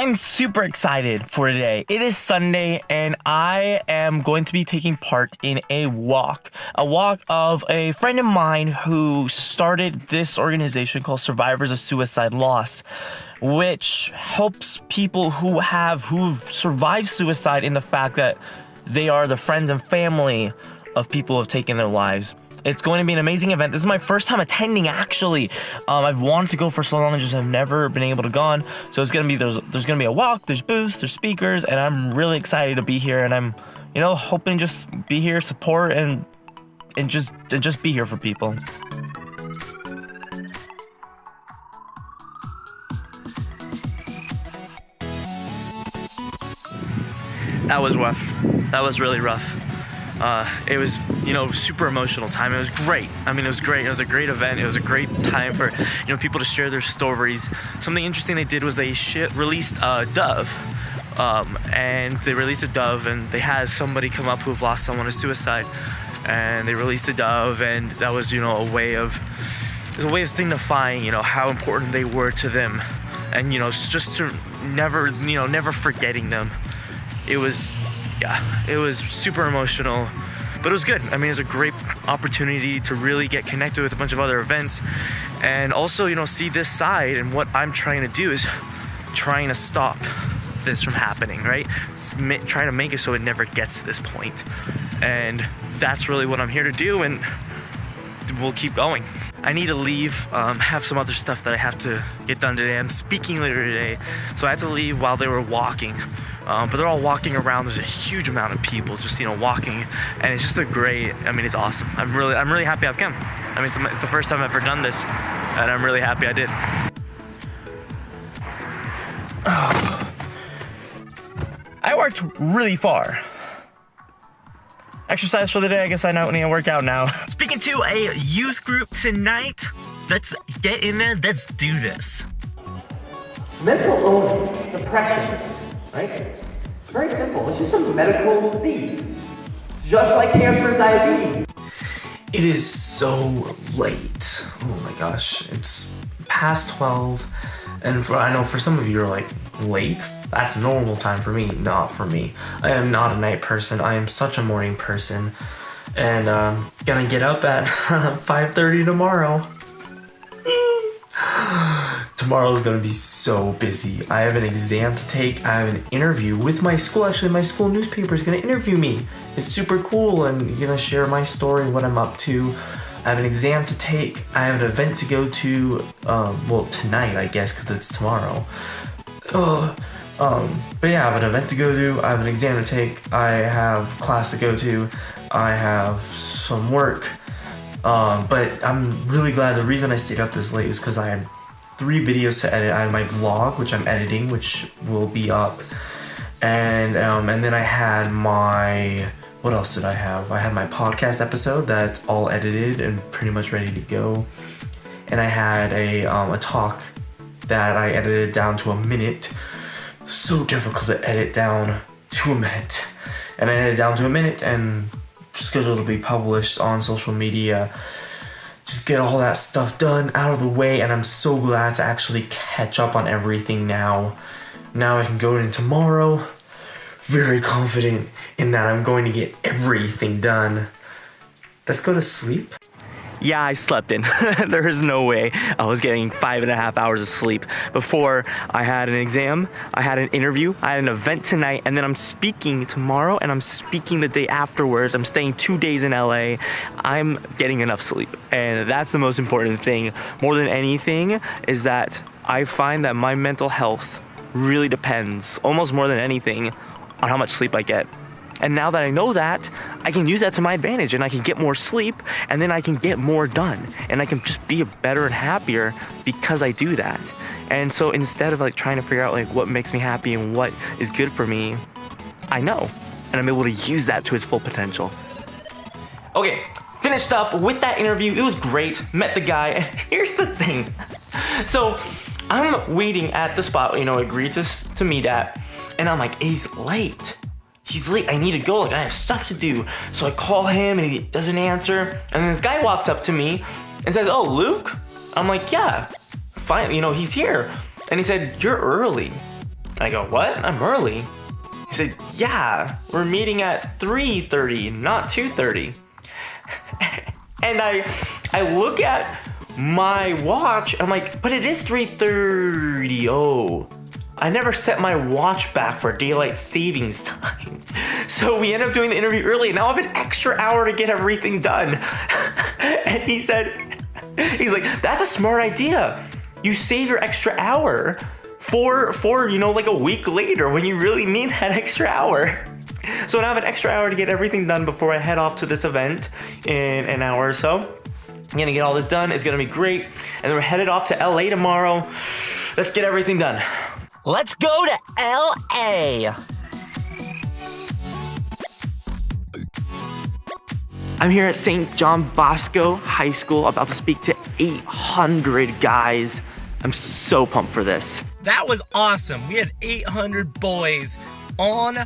I'm super excited for today. It is Sunday and I am going to be taking part in a walk of a friend of mine who started this organization called Survivors of Suicide Loss, which helps people who've survived suicide in the fact that they are the friends and family of people who have taken their lives. It's going to be an amazing event. This is my first time attending, actually. I've wanted to go for so long, I just have never been able to go. So it's gonna be there's gonna be a walk, there's booths, there's speakers, and I'm really excited to be here. And I'm, hoping just be here, support, and just be here for people. That was rough. That was really rough. It was, super emotional time. It was great. It was great. It was a great event. It was a great time for, people to share their stories. Something interesting they did was they released a dove. And they released a dove and they had somebody come up who've lost someone to suicide. And they released a dove, and that was, a way of signifying, how important they were to them. And, just to never forgetting them. It was super emotional, but it was good. It was a great opportunity to really get connected with a bunch of other events, and also, see this side. And what I'm trying to do is trying to stop this from happening, right? Trying to make it so it never gets to this point. And that's really what I'm here to do, and we'll keep going. I need to leave, have some other stuff that I have to get done today. I'm speaking later today, so I had to leave while they were walking. But they're all walking around. There's a huge amount of people just, walking, and it's just it's awesome. I'm really happy I've come. It's the first time I've ever done this, and I'm really happy I did. I worked really far. Exercise for the day. I guess I don't need to work out now. Speaking to a youth group tonight. Let's get in there. Let's do this. Mental illness, depression, right? It's very simple. It's just a medical disease. Just like cancer and diabetes. It is so late. Oh my gosh. It's past 12. And I know for some of you are like, late? That's normal time for me. Not for me. I am not a night person. I am such a morning person. And gonna get up at 5:30 tomorrow. Tomorrow's gonna be so busy. I have an exam to take. I have an interview with my school. Actually, my school newspaper is gonna interview me. It's super cool, and gonna share my story, what I'm up to. I have an exam to take. I have an event to go to. Tonight, I guess, because it's tomorrow. But yeah, I have an event to go to. I have an exam to take. I have class to go to. I have some work. But I'm really glad. The reason I stayed up this late is because I had 3 videos to edit. I had my vlog, which I'm editing, which will be up. And then I had what else did I have? I had my podcast episode that's all edited and pretty much ready to go. And I had a talk that I edited down to a minute. So difficult to edit down to a minute. And I edited down to a minute and scheduled to be published on social media. Just get all that stuff done, out of the way, and I'm so glad to actually catch up on everything now. Now I can go in tomorrow, very confident in that I'm going to get everything done. Let's go to sleep. Yeah, I slept in. There is no way I was getting 5.5 hours of sleep. Before I had an exam, I had an interview, I had an event tonight, and then I'm speaking tomorrow, and I'm speaking the day afterwards. I'm staying 2 days in LA. I'm getting enough sleep, and that's the most important thing. More than anything is that I find that my mental health really depends, almost more than anything, on how much sleep I get. And now that I know that, I can use that to my advantage, and I can get more sleep, and then I can get more done, and I can just be better and happier because I do that. And so instead of trying to figure out what makes me happy and what is good for me, I know, and I'm able to use that to its full potential. Okay, finished up with that interview. It was great. Met the guy, and here's the thing. So I'm waiting at the spot, agreed to meet at, and I'm like, he's late. He's late, I need to go, I have stuff to do. So I call him and he doesn't answer. And then this guy walks up to me and says, "Oh, Luke?" I'm like, "Yeah, fine, he's here." And he said, "You're early." I go, what? I'm early. He said, yeah, we're meeting at 3:30, not 2:30. And I look at my watch, I'm like, but it is 3:30. Oh, I never set my watch back for daylight savings time. So we end up doing the interview early, and now I have an extra hour to get everything done. And he's like, that's a smart idea. You save your extra hour for like a week later when you really need that extra hour. So now I have an extra hour to get everything done before I head off to this event in an hour or so. I'm gonna get all this done. It's gonna be great. And then we're headed off to LA tomorrow. Let's get everything done. Let's go to LA. I'm here at St. John Bosco High School, about to speak to 800 guys. I'm so pumped for this. That was awesome. We had 800 boys on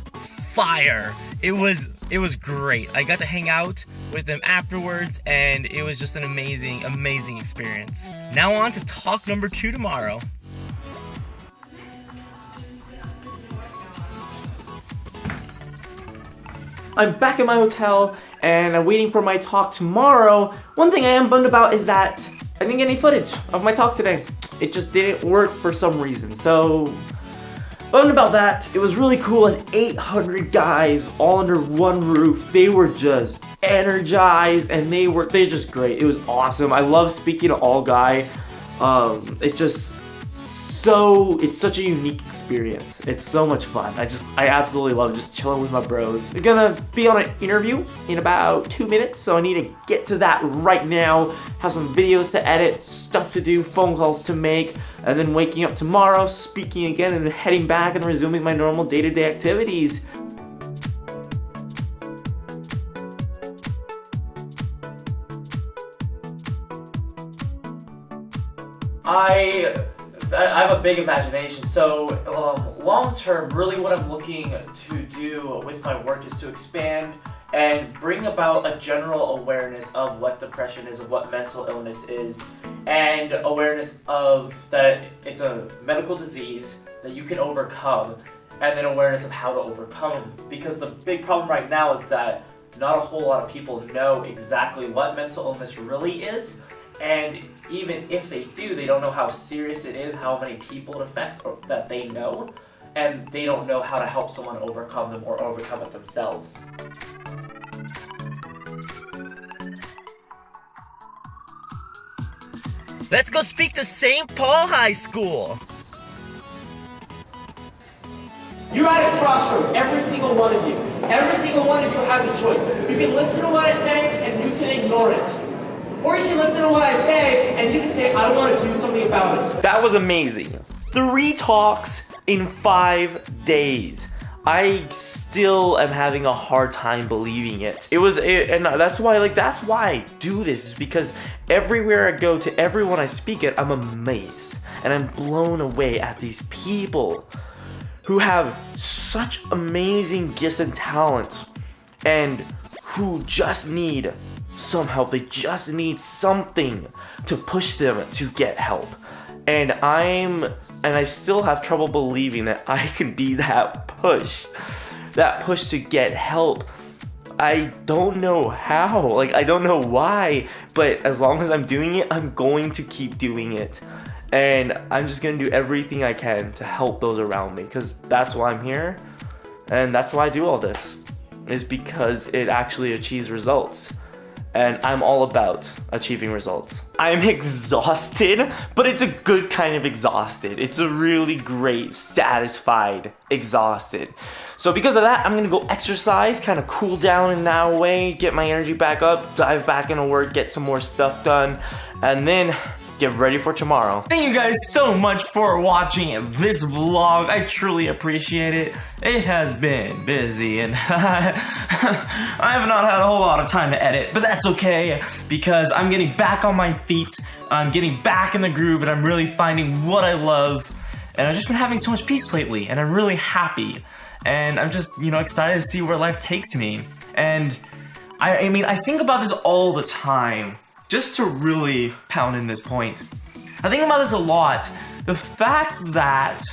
fire. It was great. I got to hang out with them afterwards, and it was just an amazing, amazing experience. Now on to talk number 2 tomorrow. I'm back at my hotel, and I'm waiting for my talk tomorrow. One thing I am bummed about is that I didn't get any footage of my talk today. It just didn't work for some reason, so bummed about that. It was really cool, and 800 guys all under one roof. They were just energized, and they're just great. It was awesome. I love speaking to all guy. It's such a unique experience. It's so much fun. I absolutely love just chilling with my bros. We're gonna be on an interview in about 2 minutes, so I need to get to that right now. Have some videos to edit, stuff to do, phone calls to make, and then waking up tomorrow, speaking again, and then heading back and resuming my normal day-to-day activities. I have a big imagination, so long term, really what I'm looking to do with my work is to expand and bring about a general awareness of what depression is, of what mental illness is, and awareness of that it's a medical disease that you can overcome, and then awareness of how to overcome them. Because the big problem right now is that not a whole lot of people know exactly what mental illness really is. And even if they do, they don't know how serious it is, how many people it affects, or that they know, and they don't know how to help someone overcome them or overcome it themselves. Let's go speak to St. Paul High School. You're at a crossroads, every single one of you. Every single one of you has a choice. You can listen to what I say and you can ignore it. Or you can listen to what I say and you can say, I want to do something about it. That was amazing. 3 talks in 5 days. I still am having a hard time believing it. And that's why I do this, is because everywhere I go, to everyone I speak at, I'm amazed and I'm blown away at these people who have such amazing gifts and talents and who just need some help. They just need something to push them to get help. And I still have trouble believing that I can be that push to get help. I don't know how, I don't know why, but as long as I'm doing it, I'm going to keep doing it. And I'm just gonna do everything I can to help those around me, because that's why I'm here, and that's why I do all this, is because it actually achieves results. And I'm all about achieving results. I'm exhausted, but it's a good kind of exhausted. It's a really great, satisfied, exhausted. So because of that, I'm gonna go exercise, kind of cool down in that way, get my energy back up, dive back into work, get some more stuff done, and then get ready for tomorrow. Thank you guys so much for watching this vlog. I truly appreciate it. It has been busy and I have not had a whole lot of time to edit, but that's okay because I'm getting back on my feet. I'm getting back in the groove and I'm really finding what I love. And I've just been having so much peace lately and I'm really happy. And I'm just, excited to see where life takes me. And I think about this all the time. Just to really pound in this point, I think about this a lot. The fact that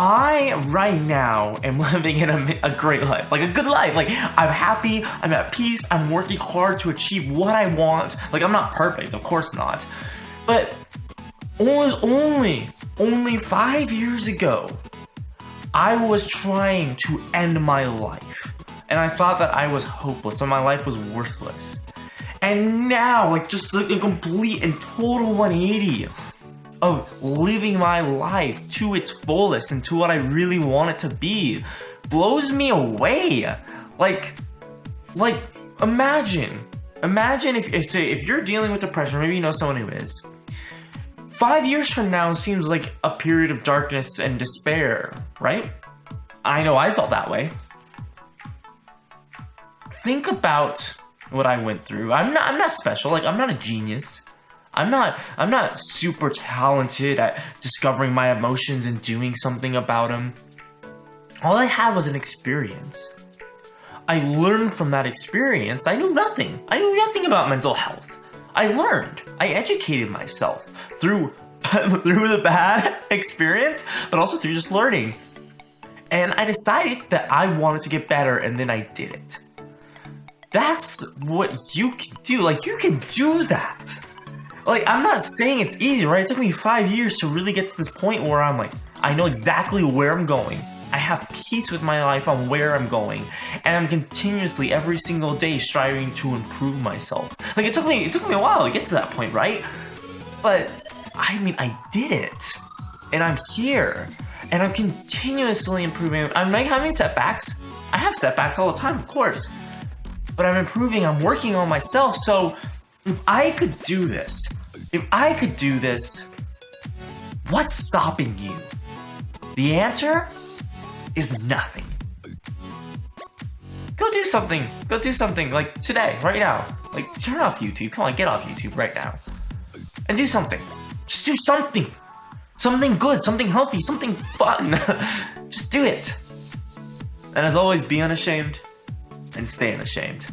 I right now am living in a great life, like a good life. Like I'm happy, I'm at peace, I'm working hard to achieve what I want. Like I'm not perfect, of course not. But only 5 years ago, I was trying to end my life. And I thought that I was hopeless and my life was worthless. And now, like just like a complete and total 180 of living my life to its fullest and to what I really want it to be blows me away. Like imagine if you're dealing with depression, maybe you know someone who is. 5 years from now seems like a period of darkness and despair, right? I know I felt that way. Think about what I went through. I'm not special. Like I'm not a genius. I'm not super talented at discovering my emotions and doing something about them. All I had was an experience. I learned from that experience. I knew nothing. I knew nothing about mental health. I learned. I educated myself through the bad experience, but also through just learning. And I decided that I wanted to get better, and then I did it. That's what you can do. Like you can do that. Like, I'm not saying it's easy, right? It took me 5 years to really get to this point where I'm like, I know exactly where I'm going. I have peace with my life on where I'm going. And I'm continuously, every single day, striving to improve myself. Like, it took me a while to get to that point, right? But, I mean, I did it. And I'm here. And I'm continuously improving. I'm like having setbacks. I have setbacks all the time, of course. But I'm improving, I'm working on myself, so if I could do this, what's stopping you? The answer is nothing. Go do something like today, right now. Like turn off YouTube, come on, get off YouTube right now. And do something. Just do something. Something good, something healthy, something fun. Just do it. And as always, be unashamed and stay unashamed.